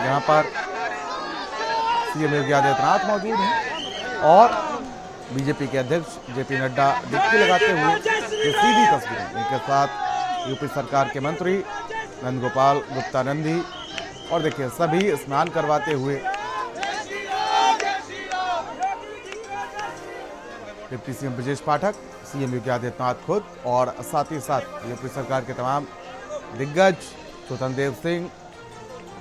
यहाँ पर सीएम योगी आदित्यनाथ मौजूद हैं और बीजेपी के अध्यक्ष जेपी नड्डा डुबकी लगाते हुए ये सीधी तस्वीरें, इनके साथ यूपी सरकार के मंत्री नंदगोपाल गुप्ता नंदी और देखिए सभी स्नान करवाते हुए deputy CM Brajesh Pathak, CM Yogi Adityanath खुद और साथ ही साथ यूपी सरकार के तमाम दिग्गज स्वतंत्र देव सिंह,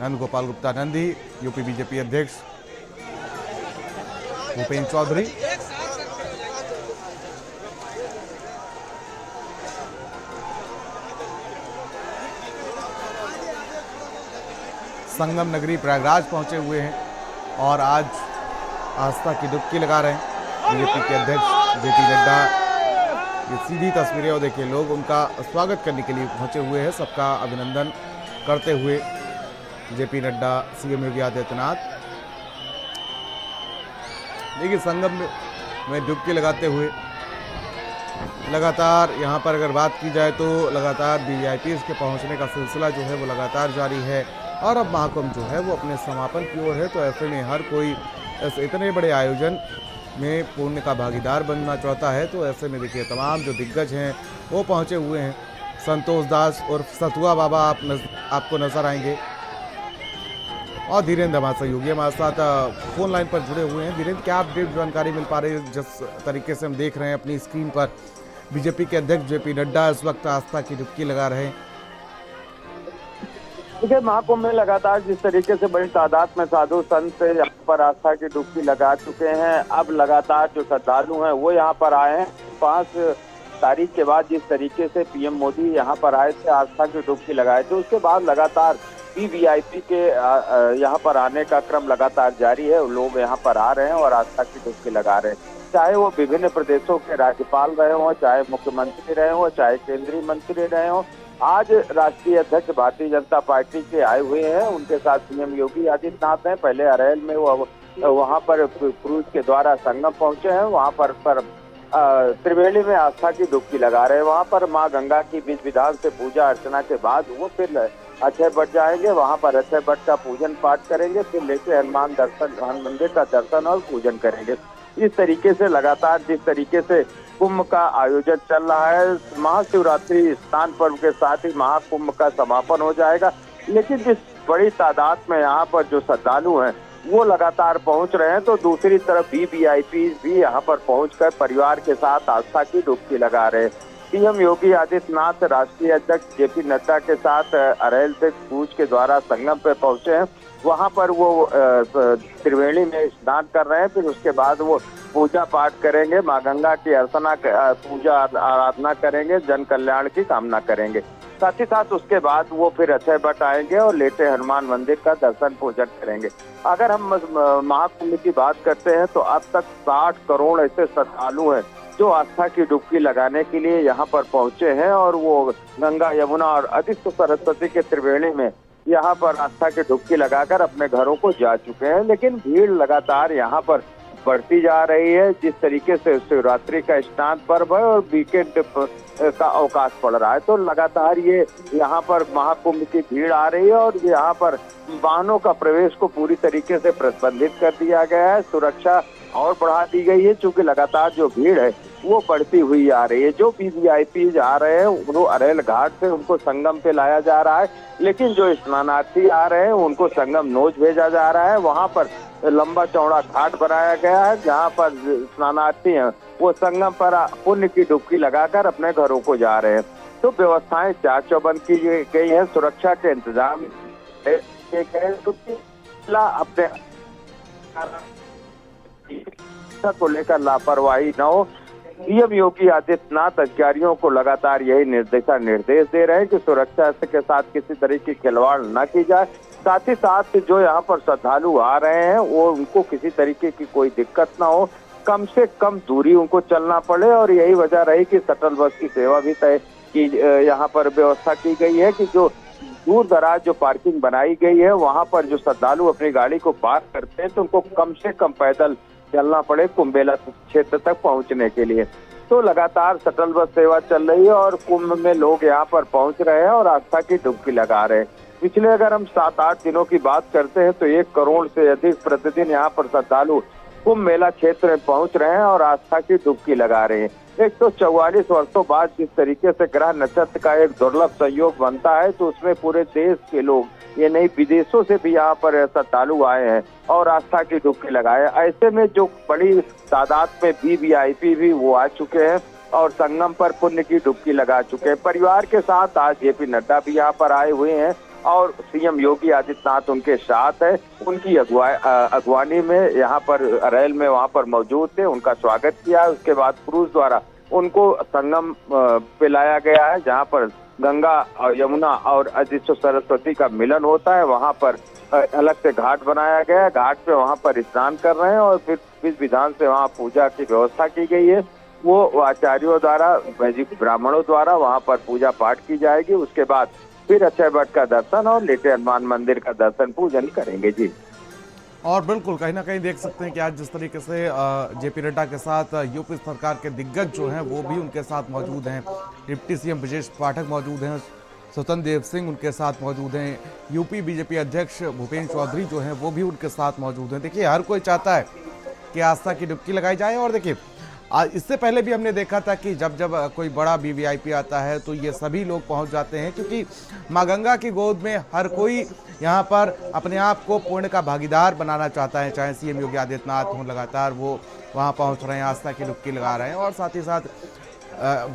नंदगोपाल गुप्ता नंदी, यूपी बीजेपी अध्यक्ष भूपेन्द्र चौधरी, संगम नगरी प्रयागराज पहुंचे हुए हैं और आज आस्था की डुबकी लगा रहे हैं बीजेपी के अध्यक्ष जेपी नड्डा। ये सीधी तस्वीरें और देखिए लोग उनका स्वागत करने के लिए पहुंचे हुए हैं, सबका अभिनंदन करते हुए जेपी नड्डा, सीएम योगी आदित्यनाथ। देखिए संगम में डुबकी लगाते हुए लगातार यहाँ पर अगर बात की जाए तो लगातार वीवीआईपीज़ के पहुँचने का सिलसिला जो है वो लगातार जारी है और अब महाकुंभ जो है वो अपने समापन की ओर है। तो ऐसे में हर कोई इतने बड़े आयोजन में पुण्य का भागीदार बनना चाहता है। तो ऐसे में देखिए तमाम जो दिग्गज हैं वो पहुंचे हुए हैं। संतोष दास और सतुआ बाबा आपको नजर आएंगे और धीरेन्द्र हमारे सहयोगी हमारे साथ फोन लाइन पर जुड़े हुए हैं। धीरेन्द्र, क्या अपडेट जानकारी मिल पा रही है? जिस तरीके से हम देख रहे हैं अपनी स्क्रीन पर बीजेपी के अध्यक्ष जेपी नड्डा इस वक्त आस्था की डुबकी लगा रहे हैं। देखिए महाकुंभ में लगातार जिस तरीके से बड़ी तादाद में साधु संत यहाँ पर आस्था की डुबकी लगा चुके हैं, अब लगातार जो श्रद्धालु हैं वो यहाँ पर आए हैं। 5 तारीख के बाद जिस तरीके से पीएम मोदी यहाँ पर आए थे, आस्था की डुबकी लगाए थे, उसके बाद लगातार वीवीआईपी के यहाँ पर आने का क्रम लगातार जारी है। लोग यहाँ पर आ रहे हैं और आस्था की डुबकी लगा रहे हैं, चाहे वो विभिन्न प्रदेशों के राज्यपाल रहे हों, चाहे मुख्यमंत्री रहे हों, चाहे केंद्रीय मंत्री रहे हों। आज राष्ट्रीय अध्यक्ष भारतीय जनता पार्टी के आए हुए हैं, उनके साथ सीएम योगी आदित्यनाथ हैं। पहले अरेल में वो वहां पर क्रूज के द्वारा संगम पहुंचे हैं, वहां पर त्रिवेणी में आस्था की डुबकी लगा रहे हैं। वहां पर मां गंगा की विधि विधान से पूजा अर्चना के बाद वो फिर अक्षय वट जाएंगे, वहां पर अक्षय वट का पूजन पाठ करेंगे, फिर लेके हनुमान मंदिर का दर्शन और पूजन करेंगे। इस तरीके से लगातार जिस तरीके से कुंभ का आयोजन चल रहा है, महाशिवरात्रि स्नान पर्व के साथ ही महाकुंभ का समापन हो जाएगा। लेकिन जिस बड़ी तादाद में यहाँ पर जो श्रद्धालु हैं वो लगातार पहुंच रहे हैं, तो दूसरी तरफ वीवीआईपी भी यहाँ पर पहुंचकर परिवार के साथ आस्था की डुबकी लगा रहे हैं। सीएम योगी आदित्यनाथ राष्ट्रीय अध्यक्ष जेपी नड्डा के साथ अरेल से क्रूज के द्वारा संगम पे पहुंचे हैं। वहां पर वो त्रिवेणी में स्नान कर रहे हैं, फिर उसके बाद वो पूजा पाठ करेंगे, मां गंगा की अर्चना पूजा आराधना करेंगे, जन कल्याण की कामना करेंगे। साथ ही साथ उसके बाद वो फिर अक्षय वट आएंगे और लेटे हनुमान मंदिर का दर्शन पूजन करेंगे। अगर हम महाकुंभ की बात करते हैं तो अब तक 60 करोड़ ऐसे श्रद्धालु हैं जो आस्था की डुबकी लगाने के लिए यहाँ पर पहुंचे हैं और वो गंगा, यमुना और अदिति सरस्वती के त्रिवेणी में यहाँ पर आस्था की डुबकी लगाकर अपने घरों को जा चुके हैं। लेकिन भीड़ लगातार यहाँ पर बढ़ती जा रही है। जिस तरीके से शिवरात्रि का स्नान पर्व है और वीकेंड का अवकाश पड़ रहा है, तो लगातार ये यहाँ पर महाकुंभ की भीड़ आ रही है और यहाँ पर वाहनों का प्रवेश को पूरी तरीके से प्रतिबंधित कर दिया गया है। सुरक्षा और बढ़ा दी गई है, चूंकि लगातार जो भीड़ है वो बढ़ती हुई आ रही है। जो वीवीआईपी आ रहे हैं वो अरेल घाट से उनको संगम पे लाया जा रहा है, लेकिन जो स्नानार्थी आ रहे हैं उनको संगम नोज भेजा जा रहा है। वहां पर लंबा चौड़ा घाट बनाया गया है जहां पर स्नानार्थी हैं वो संगम पर पुण्य की डुबकी लगाकर अपने घरों को जा रहे हैं। तो व्यवस्थाएं चाक चौबंद की गई है, सुरक्षा के इंतजाम अपने को लेकर लापरवाही न हो। सीएम योगी आदित्यनाथ अधिकारियों को लगातार यही निर्देश दे रहे हैं कि सुरक्षा के साथ किसी तरह की खिलवाड़ न की जाए। साथ ही साथ जो यहाँ पर श्रद्धालु आ रहे हैं वो उनको किसी तरीके की कोई दिक्कत ना हो, कम से कम दूरी उनको चलना पड़े। और यही वजह रही कि शटल बस की सेवा भी तय की यहाँ पर व्यवस्था की गई है कि जो दूर दराज जो पार्किंग बनाई गई है वहां पर जो श्रद्धालु अपनी गाड़ी को पार्क करते हैं तो उनको कम से कम पैदल चलना पड़े कुंभमेला क्षेत्र तक पहुंचने के लिए। तो लगातार शटल बस सेवा चल रही है और कुंभ में लोग यहाँ पर पहुंच रहे हैं और आस्था की डुबकी लगा रहे हैं। पिछले अगर हम 7-8 दिनों की बात करते हैं तो 1 करोड़ से अधिक प्रतिदिन यहाँ पर श्रद्धालु कुंभ मेला क्षेत्र में पहुंच रहे हैं और आस्था की डुबकी लगा रहे हैं। 144 वर्षों बाद जिस तरीके से ग्रह नक्षत्र का एक दुर्लभ संयोग बनता है, तो उसमें पूरे देश के लोग, ये नहीं विदेशों से भी यहाँ पर श्रद्धालु आए हैं और आस्था की डुबकी लगाए। ऐसे में जो बड़ी तादाद में वीवीआईपी भी वो आ चुके हैं और संगम पर पुण्य की डुबकी लगा चुके हैं। परिवार के साथ आज जेपी नड्डा भी यहाँ पर आए हुए हैं और सीएम योगी आदित्यनाथ उनके साथ है। उनकी अगवानी में यहाँ पर अरैल में वहाँ पर मौजूद थे, उनका स्वागत किया। उसके बाद क्रूज द्वारा उनको संगम पे लाया गया है, जहाँ पर गंगा और यमुना और अदिशो सरस्वती का मिलन होता है। वहाँ पर अलग से घाट बनाया गया है, घाट पे वहाँ पर स्नान कर रहे हैं और फिर इस विधान से वहाँ पूजा की व्यवस्था की गई है। वो आचार्यों द्वारा, वैदिक ब्राह्मणों द्वारा वहाँ पर पूजा पाठ की जाएगी। उसके बाद फिर अक्षय वट का दर्शन और लेटे हनुमान मंदिर का दर्शन पूजन करेंगे जी। और बिल्कुल कहीं ना कहीं देख सकते हैं कि आज जिस तरीके से जेपी नड्डा के साथ यूपी सरकार के दिग्गज जो हैं वो भी उनके साथ मौजूद हैं। डिप्टी सीएम ब्रजेश पाठक मौजूद हैं, स्वतंत्र देव सिंह उनके साथ मौजूद हैं, यूपी बीजेपी अध्यक्ष भूपेन्द्र चौधरी जो हैं वो भी उनके साथ मौजूद हैं। देखिए हर कोई चाहता है कि आस्था की डुबकी लगाई जाए। और देखिए इससे पहले भी हमने देखा था कि जब जब कोई बड़ा वीवीआईपी आता है तो ये सभी लोग पहुंच जाते हैं, क्योंकि माँ गंगा की गोद में हर कोई यहाँ पर अपने आप को पुण्य का भागीदार बनाना चाहता है। चाहे सीएम योगी आदित्यनाथ हों, लगातार वो वहाँ पहुँच रहे हैं, आस्था की डुबकी लगा रहे हैं और साथ ही साथ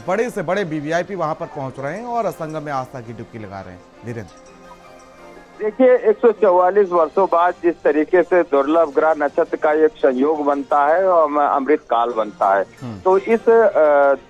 बड़े से बड़े वीवीआईपी वहाँ पर पहुँच रहे हैं और संगम में आस्था की डुबकी लगा रहे हैं। धीरेन्द्र, देखिए 144 वर्षों बाद जिस तरीके से दुर्लभ ग्रह नक्षत्र का एक संयोग बनता है और अमृत काल बनता है, तो इस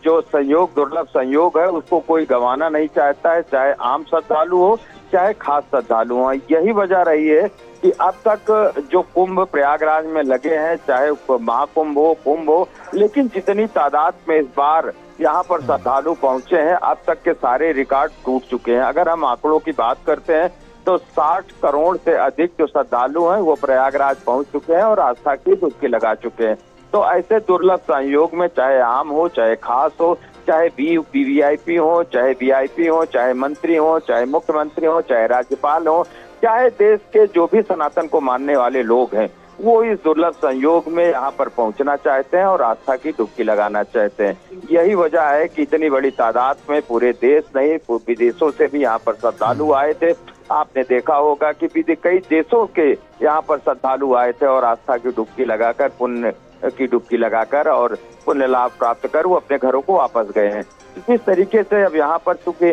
जो संयोग, दुर्लभ संयोग है, उसको कोई गंवाना नहीं चाहता है, चाहे आम श्रद्धालु हो चाहे खास श्रद्धालु हो। यही वजह रही है कि अब तक जो कुंभ प्रयागराज में लगे हैं, चाहे महाकुंभ हो, कुंभ हो, लेकिन जितनी तादाद में इस बार यहाँ पर श्रद्धालु पहुंचे हैं, अब तक के सारे रिकॉर्ड टूट चुके हैं। अगर हम आंकड़ों की बात करते हैं तो 60 करोड़ से अधिक जो श्रद्धालु हैं वो प्रयागराज पहुंच चुके हैं और आस्था की डुबकी लगा चुके हैं। तो ऐसे दुर्लभ संयोग में चाहे आम हो, चाहे खास हो, चाहे वीवीआईपी हो, चाहे वीआईपी हो, चाहे मंत्री हो, चाहे मुख्यमंत्री हो, चाहे राज्यपाल हो, चाहे देश के जो भी सनातन को मानने वाले लोग हैं, वो इस दुर्लभ संयोग में यहाँ पर पहुंचना चाहते हैं और आस्था की डुबकी लगाना चाहते हैं। यही वजह है कि इतनी बड़ी तादाद में पूरे देश नहीं, विदेशों से भी यहाँ पर श्रद्धालु आए थे। आपने देखा होगा कि कई देशों के यहाँ पर श्रद्धालु आए थे और आस्था की डुबकी लगाकर, पुण्य की डुबकी लगाकर और पुण्य लाभ प्राप्त कर वो अपने घरों को वापस गए हैं। इस तरीके से अब यहाँ पर चूंकि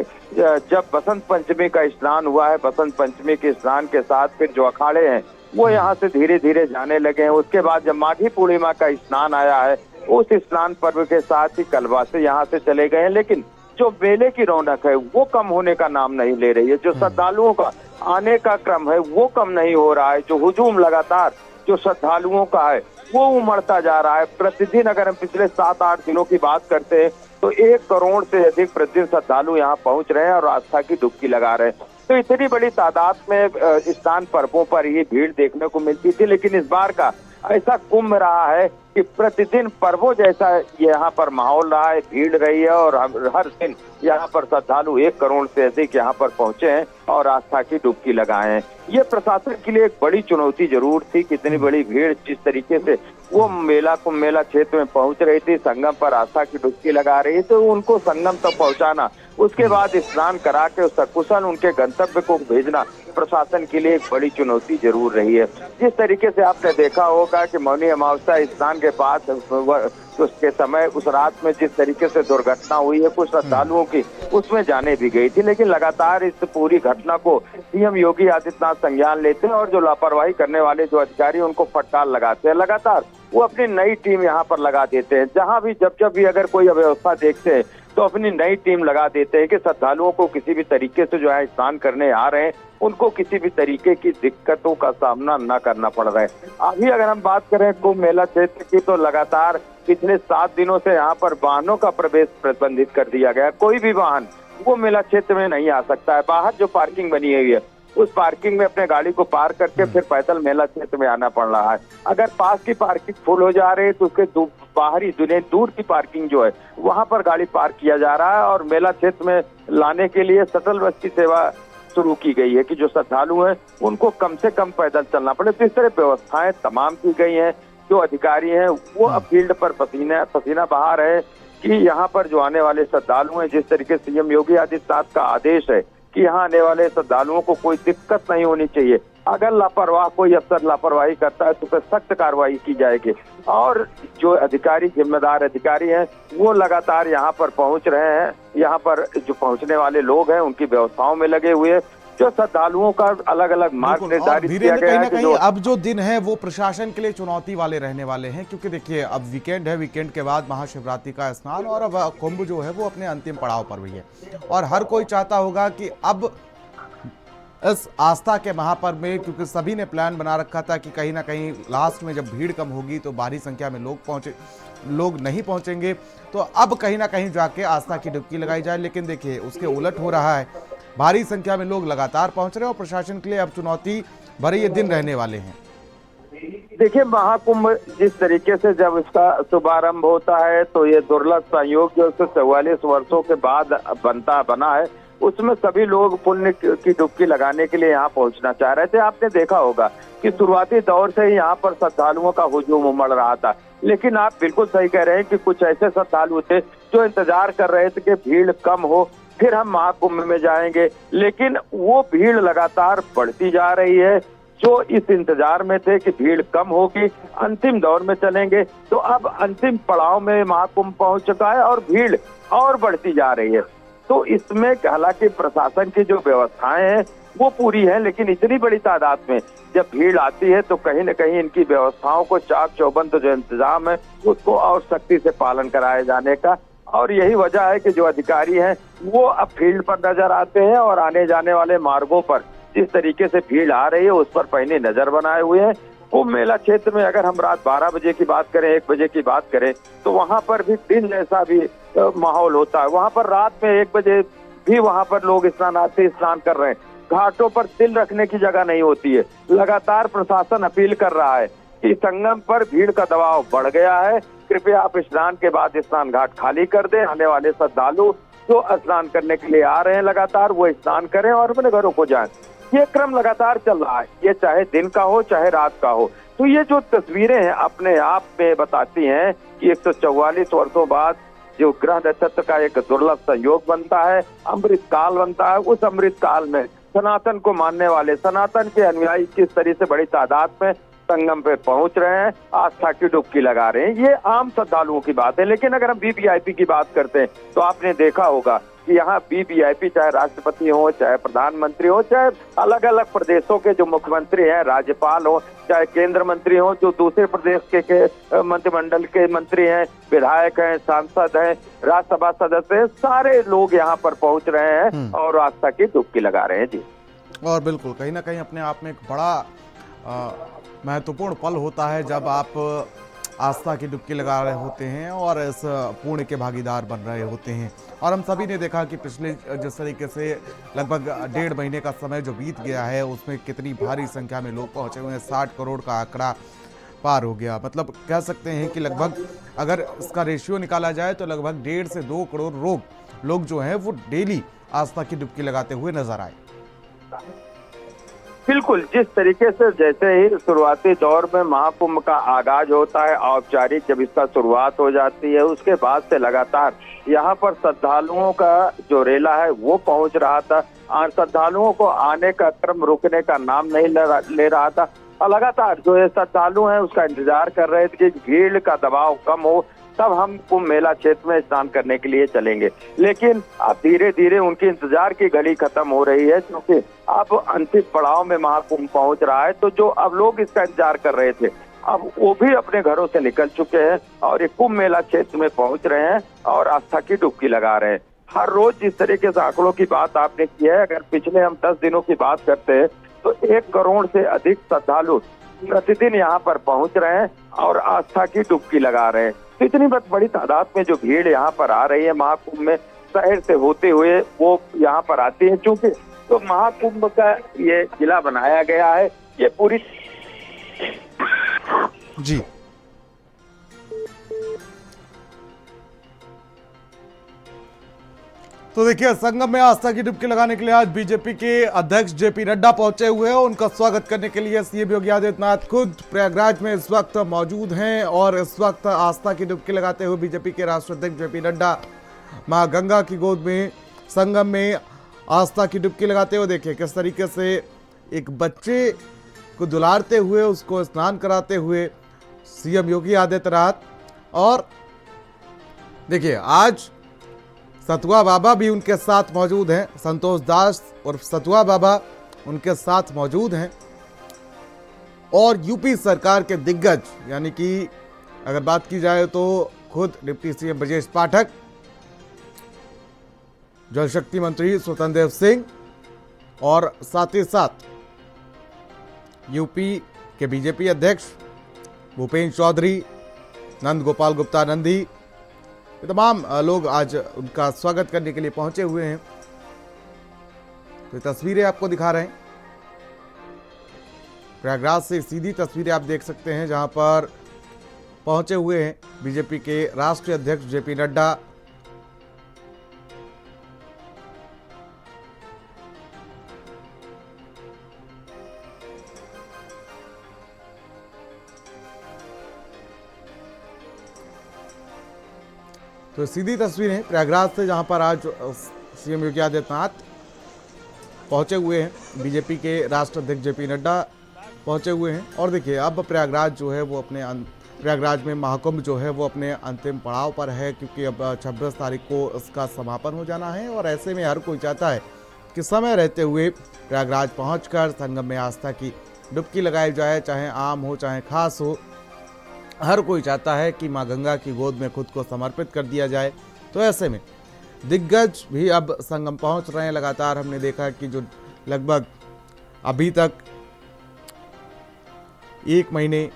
जब बसंत पंचमी का स्नान हुआ है, बसंत पंचमी के स्नान के साथ फिर जो अखाड़े हैं वो यहाँ से धीरे धीरे जाने लगे हैं। उसके बाद जब माघी पूर्णिमा का स्नान आया है, उस स्नान पर्व के साथ ही कलवा से यहाँ से चले गए हैं। लेकिन जो मेले की रौनक है वो कम होने का नाम नहीं ले रही है। जो श्रद्धालुओं का आने का क्रम है वो कम नहीं हो रहा है। जो हुजूम लगातार जो श्रद्धालुओं का है वो उमड़ता जा रहा है। प्रतिदिन अगर हम पिछले 7-8 दिनों की बात करते हैं तो 1 करोड़ से अधिक प्रतिदिन श्रद्धालु यहाँ पहुंच रहे हैं और आस्था की डुबकी लगा रहे हैं। तो इतनी बड़ी तादाद में स्नान पर्वों पर ये भीड़ देखने को मिलती थी, लेकिन इस बार का ऐसा कुंभ रहा है कि प्रतिदिन पर्वों जैसा यहाँ पर माहौल रहा है, भीड़ रही है और हर दिन यहाँ पर श्रद्धालु 1 करोड़ से अधिक यहाँ पर पहुंचे हैं और आस्था की डुबकी लगाए हैं। ये प्रशासन के लिए एक बड़ी चुनौती जरूर थी। कितनी बड़ी भीड़ जिस तरीके से वो कुंभ मेला क्षेत्र में पहुंच रही थी, संगम पर आस्था की डुबकी लगा रही, तो उनको संगम तक पहुंचाना, उसके बाद स्नान करा के सकुशल उनके गंतव्य को भेजना प्रशासन के लिए एक बड़ी चुनौती जरूर रही है। जिस तरीके से आपने देखा होगा कि मौनी अमावस्या स्नान के बाद उसके समय, उस रात में जिस तरीके से दुर्घटना हुई है कुछ श्रद्धालुओं की, उसमें जाने भी गई थी। लेकिन लगातार इस पूरी घटना को सीएम योगी आदित्यनाथ संज्ञान लेते हैं और जो लापरवाही करने वाले जो अधिकारी उनको फटकार लगाते हैं। लगातार वो अपनी नई टीम यहाँ पर लगा देते हैं। जहाँ भी जब भी अगर कोई अव्यवस्था देखते हैं तो अपनी नई टीम लगा देते हैं कि श्रद्धालुओं को किसी भी तरीके से जो है स्नान करने आ रहे हैं उनको किसी भी तरीके की दिक्कतों का सामना न करना पड़ रहा है। अभी अगर हम बात करें कुंभ मेला क्षेत्र की, तो लगातार पिछले 7 दिनों से यहाँ पर वाहनों का प्रवेश प्रतिबंधित कर दिया गया। कोई भी वाहन वो मेला क्षेत्र में नहीं आ सकता है। बाहर जो पार्किंग बनी हुई है उस पार्किंग में अपने गाड़ी को पार्क करके फिर पैदल मेला क्षेत्र में आना पड़ रहा है। अगर पास की पार्किंग फुल हो जा रही है तो उसके बाहरी दूर की पार्किंग जो है वहां पर गाड़ी पार्क किया जा रहा है और मेला क्षेत्र में लाने के लिए शटल बस की सेवा शुरू की गई है कि जो श्रद्धालु हैं उनको कम से कम पैदल चलना पड़े। तो इस तरह व्यवस्थाएं तमाम की गई हैं। जो अधिकारी हैं वो अब फील्ड पर पसीना बहा रहे हैं कि यहाँ पर जो आने वाले श्रद्धालु हैं, जिस तरीके से सीएम योगी आदित्यनाथ का आदेश है कि यहाँ आने वाले श्रद्धालुओं को कोई दिक्कत नहीं होनी चाहिए। अगर लापरवाह कोई अफसर लापरवाही करता है तो फिर सख्त कार्रवाई की जाएगी। और जो अधिकारी, जिम्मेदार अधिकारी हैं, वो लगातार यहाँ पर पहुंच रहे हैं। यहाँ पर जो पहुंचने वाले लोग हैं उनकी व्यवस्थाओं में लगे हुए हैं। जो श्रद्धालुओं का अलग अलग मार्ग निर्धारित किया गया है। कहीं ना कहीं अब जो दिन है वो प्रशासन के लिए चुनौती वाले रहने वाले हैं, क्योंकि देखिए अब वीकेंड है, वीकेंड के बाद महाशिवरात्रि का स्नान और अब कुंभ जो है वो अपने अंतिम पड़ाव पर भी है। और हर कोई चाहता होगा कि अब इस आस्था के महापर्व में, क्योंकि सभी ने प्लान बना रखा था कि कहीं ना कहीं लास्ट में जब भीड़ कम होगी तो भारी संख्या में लोग नहीं पहुंचेंगे, तो अब कहीं ना कहीं जाके आस्था की डुबकी लगाई जाए। लेकिन देखिए उसके उलट हो रहा है, भारी संख्या में लोग लगातार पहुंच रहे हैं और प्रशासन के लिए अब चुनौती भरे ये दिन रहने वाले हैं। देखिए, महाकुंभ जिस तरीके से जब इसका शुभारंभ होता है तो ये दुर्लभ संयोग जो 44 वर्षों के बाद बना है, उसमें सभी लोग पुण्य की डुबकी लगाने के लिए यहाँ पहुंचना चाह रहे थे। आपने देखा होगा कि शुरुआती दौर से ही यहाँ पर श्रद्धालुओं का हुजूम उमड़ रहा था। लेकिन आप बिल्कुल सही कह रहे हैं कि कुछ ऐसे श्रद्धालु थे जो इंतजार कर रहे थे कि भीड़ कम हो, फिर हम महाकुंभ में जाएंगे। लेकिन वो भीड़ लगातार बढ़ती जा रही है। जो इस इंतजार में थे कि भीड़ कम होगी, अंतिम दौर में चलेंगे, तो अब अंतिम पड़ाव में महाकुंभ पहुंच चुका है और भीड़ और बढ़ती जा रही है। तो इसमें हालांकि प्रशासन की जो व्यवस्थाएं हैं वो पूरी है, लेकिन इतनी बड़ी तादाद में जब भीड़ आती है तो कहीं न कहीं इनकी व्यवस्थाओं को चाक चौबंद जो इंतजाम है उसको और सख्ती से पालन कराए जाने का। और यही वजह है कि जो अधिकारी हैं वो अब फील्ड पर नजर आते हैं और आने जाने वाले मार्गों पर जिस तरीके से भीड़ आ रही है उस पर पैनी नजर बनाए हुए हैं। कुंभ मेला क्षेत्र में अगर हम रात 12 बजे की बात करें, 1 बजे की बात करें, तो वहां पर भी दिन जैसा भी माहौल होता है। वहां पर रात में 1 बजे भी वहां पर लोग स्नानार्थी स्नान कर रहे हैं। घाटों पर तिल रखने की जगह नहीं होती है। लगातार प्रशासन अपील कर रहा है कि संगम पर भीड़ का दबाव बढ़ गया है, कृपया आप स्नान के बाद स्नान घाट खाली कर दें। आने वाले श्रद्धालु जो स्नान करने के लिए आ रहे हैं लगातार वो स्नान करें और अपने घरों को जाएं। ये क्रम लगातार चल रहा है, ये चाहे दिन का हो चाहे रात का हो। तो ये जो तस्वीरें हैं अपने आप में बताती हैं कि 144 वर्षों बाद जो ग्रह नक्षत्र का एक दुर्लभ संयोग बनता है, अमृत काल बनता है। उस अमृत काल में सनातन को मानने वाले, सनातन के अनुयायी किस तरह से बड़ी तादाद में संगम पे पहुंच रहे हैं, आस्था की डुबकी लगा रहे हैं। ये आम श्रद्धालुओं की बात है। लेकिन अगर हम वीवीआईपी की बात करते हैं तो आपने देखा होगा कि यहाँ वीवीआईपी चाहे राष्ट्रपति हो, चाहे प्रधानमंत्री हो, चाहे अलग अलग प्रदेशों के जो मुख्यमंत्री हैं, राज्यपाल हो, चाहे केंद्र मंत्री हो, जो दूसरे प्रदेश के मंत्रिमंडल के मंत्री हैं, विधायक हैं, सांसद हैं, राज्यसभा सदस्य हैं, सारे लोग यहाँ पर पहुंच रहे हैं और आस्था की डुबकी लगा रहे हैं। जी, और बिल्कुल कहीं ना कहीं अपने आप में एक बड़ा महत्वपूर्ण पल होता है जब आप आस्था की डुबकी लगा रहे होते हैं और इस पुण्य के भागीदार बन रहे होते हैं। और हम सभी ने देखा कि पिछले जिस तरीके से लगभग 1.5 महीने का समय जो बीत गया है उसमें कितनी भारी संख्या में लोग पहुंचे हुए हैं। 60 करोड़ का आंकड़ा पार हो गया। मतलब कह सकते हैं कि लगभग अगर इसका रेशियो निकाला जाए तो लगभग 1.5 से 2 करोड़ लोग जो हैं वो डेली आस्था की डुबकी लगाते हुए नजर आए। बिल्कुल, जिस तरीके से जैसे ही शुरुआती दौर में महाकुंभ का आगाज होता है, औपचारिक जब इसका शुरुआत हो जाती है, उसके बाद से लगातार यहाँ पर श्रद्धालुओं का जो रेला है वो पहुंच रहा था। श्रद्धालुओं को आने का क्रम रुकने का नाम नहीं ले रहा था। और लगातार जो श्रद्धालु हैं उसका इंतजार कर रहे थे कि भीड़ का दबाव कम हो तब हम कुंभ मेला क्षेत्र में स्नान करने के लिए चलेंगे। लेकिन अब धीरे धीरे उनकी इंतजार की घड़ी खत्म हो रही है, क्योंकि अब अंतिम पड़ाव में महाकुंभ पहुंच रहा है। तो जो अब लोग इसका इंतजार कर रहे थे अब वो भी अपने घरों से निकल चुके हैं और ये कुंभ मेला क्षेत्र में पहुंच रहे हैं और आस्था की डुबकी लगा रहे हैं। हर रोज जिस तरीके से आंकड़ों की बात आपने की है, अगर पिछले हम 10 दिनों की बात करते हैं तो 1 करोड़ से अधिक श्रद्धालु प्रतिदिन यहाँ पर पहुंच रहे हैं और आस्था की डुबकी लगा रहे हैं। तो इतनी बड़ी तादाद में जो भीड़ यहाँ पर आ रही है महाकुंभ में, शहर से होते हुए वो यहाँ पर आती है। चूंकि तो महाकुंभ का ये किला बनाया गया है, ये पूरी जी तो देखिए, संगम में आस्था की डुबकी लगाने के लिए आज बीजेपी के अध्यक्ष जेपी नड्डा पहुंचे हुए हैं। उनका स्वागत करने के लिए सीएम योगी आदित्यनाथ खुद प्रयागराज में इस वक्त मौजूद हैं और इस वक्त आस्था की डुबकी लगाते हुए बीजेपी के राष्ट्रीय अध्यक्ष जेपी नड्डा मां गंगा की गोद में संगम में आस्था की डुबकी लगाते हुए देखिए किस तरीके से एक बच्चे को दुलारते हुए उसको स्नान कराते हुए सीएम योगी आदित्यनाथ। और देखिए, आज सतुआ बाबा भी उनके साथ मौजूद हैं। संतोष दास और सतुआ बाबा उनके साथ मौजूद हैं और यूपी सरकार के दिग्गज यानी कि अगर बात की जाए तो खुद डिप्टी सीएम ब्रजेश पाठक, जल शक्ति मंत्री स्वतंत्र देव सिंह और साथ ही साथ यूपी के बीजेपी अध्यक्ष भूपेन्द्र चौधरी, नंद गोपाल गुप्ता नंदी, ये तमाम लोग आज उनका स्वागत करने के लिए पहुंचे हुए हैं। तो ये तस्वीरें आपको दिखा रहे हैं, प्रयागराज से सीधी तस्वीरें आप देख सकते हैं जहां पर पहुंचे हुए हैं बीजेपी के राष्ट्रीय अध्यक्ष जेपी नड्डा। तो सीधी तस्वीरें प्रयागराज से जहां पर आज सीएम योगी आदित्यनाथ पहुंचे हुए हैं, बीजेपी के राष्ट्रीय अध्यक्ष जेपी नड्डा पहुंचे हुए हैं। और देखिए, अब प्रयागराज जो है वो अपने प्रयागराज में महाकुंभ जो है वो अपने अंतिम पड़ाव पर है, क्योंकि अब 26 तारीख को इसका समापन हो जाना है। और ऐसे में हर कोई चाहता है कि समय रहते हुए प्रयागराज पहुंचकर संगम में आस्था की डुबकी लगाई जाए, चाहे आम हो चाहे खास हो। हर कोई चाहता है कि मां गंगा की गोद में खुद को समर्पित कर दिया जाए। तो ऐसे में दिग्गज भी अब संगम पहुंच रहे हैं। लगातार हमने देखा कि जो लगभग अभी तक 1 महीने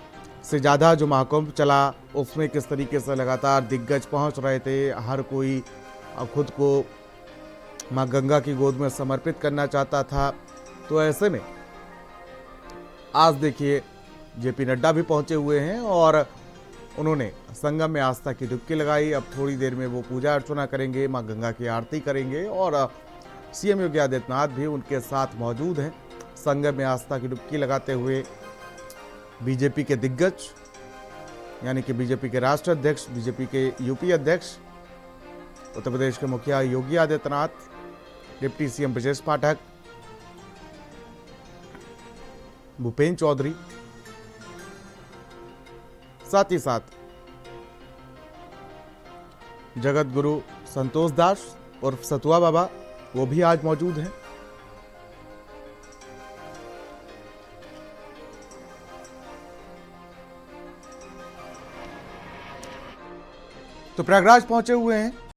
से ज़्यादा जो महाकुंभ चला उसमें किस तरीके से लगातार दिग्गज पहुंच रहे थे। हर कोई खुद को मां गंगा की गोद में समर्पित करना चाहता था। तो ऐसे में आज देखिए, जेपी नड्डा भी पहुंचे हुए हैं और उन्होंने संगम में आस्था की डुबकी लगाई। अब थोड़ी देर में वो पूजा अर्चना करेंगे, मां गंगा की आरती करेंगे और सीएम योगी आदित्यनाथ भी उनके साथ मौजूद हैं। संगम में आस्था की डुबकी लगाते हुए बीजेपी के दिग्गज यानी कि बीजेपी के राष्ट्रीय अध्यक्ष, बीजेपी के यूपी अध्यक्ष, उत्तर प्रदेश के मुखिया योगी आदित्यनाथ, डिप्टी सीएम ब्रजेश पाठक, भूपेन्द्र चौधरी, साथ ही साथ जगत गुरु संतोष दास और सतुआ बाबा वो भी आज मौजूद हैं। तो प्रयागराज पहुंचे हुए हैं